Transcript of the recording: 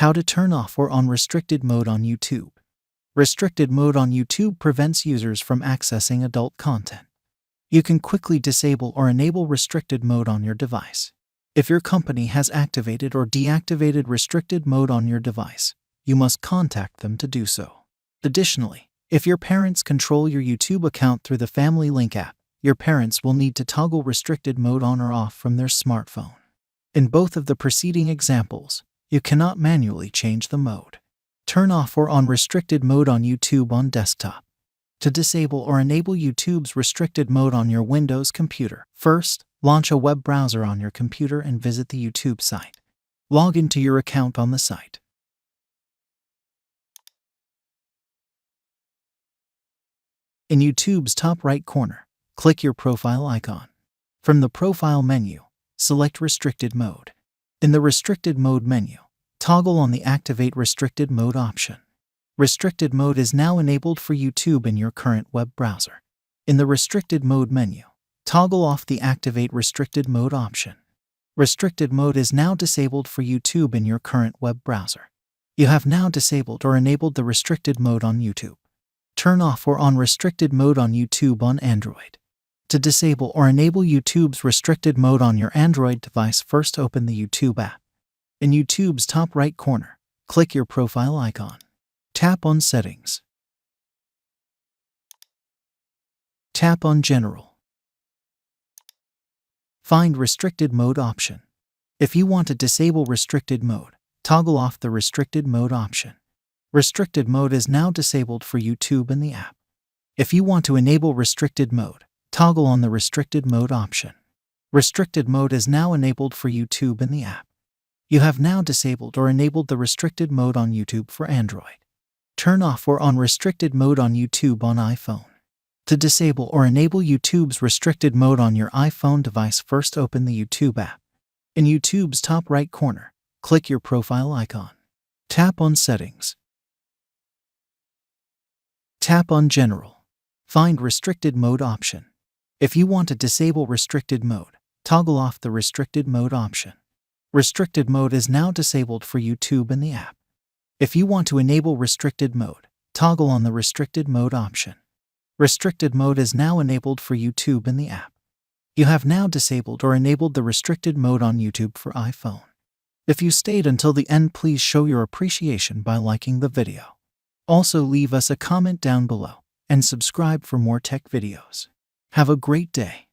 How to turn off or on restricted mode on YouTube. Restricted mode on YouTube prevents users from accessing adult content. You can quickly disable or enable restricted mode on your device. If your company has activated or deactivated restricted mode on your device, you must contact them to do so. Additionally, if your parents control your YouTube account through the Family Link app, your parents will need to toggle restricted mode on or off from their smartphone. In both of the preceding examples, you cannot manually change the mode. Turn off or on restricted mode on YouTube on desktop. To disable or enable YouTube's restricted mode on your Windows computer, first, launch a web browser on your computer and visit the YouTube site. Log into your account on the site. In YouTube's top right corner, click your profile icon. From the profile menu, select Restricted Mode. In the Restricted Mode menu, toggle on the Activate Restricted Mode option. Restricted mode is now enabled for YouTube in your current web browser. In the Restricted Mode menu, toggle off the Activate Restricted Mode option. Restricted mode is now disabled for YouTube in your current web browser. You have now disabled or enabled the restricted mode on YouTube. Turn off or on restricted mode on YouTube on Android. To disable or enable YouTube's restricted mode on your Android device, first open the YouTube app. In YouTube's top right corner, click your profile icon. Tap on Settings. Tap on General. Find Restricted Mode option. If you want to disable restricted mode, toggle off the restricted mode option. Restricted mode is now disabled for YouTube in the app. If you want to enable restricted mode, toggle on the restricted mode option. Restricted mode is now enabled for YouTube in the app. You have now disabled or enabled the restricted mode on YouTube for Android. Turn off or on restricted mode on YouTube on iPhone. To disable or enable YouTube's restricted mode on your iPhone device, first open the YouTube app. In YouTube's top right corner, click your profile icon. Tap on Settings. Tap on General. Find Restricted Mode option. If you want to disable restricted mode, toggle off the restricted mode option. Restricted mode is now disabled for YouTube in the app. If you want to enable restricted mode, toggle on the restricted mode option. Restricted mode is now enabled for YouTube in the app. You have now disabled or enabled the restricted mode on YouTube for iPhone. If you stayed until the end, please show your appreciation by liking the video. Also, leave us a comment down below and subscribe for more tech videos. Have a great day.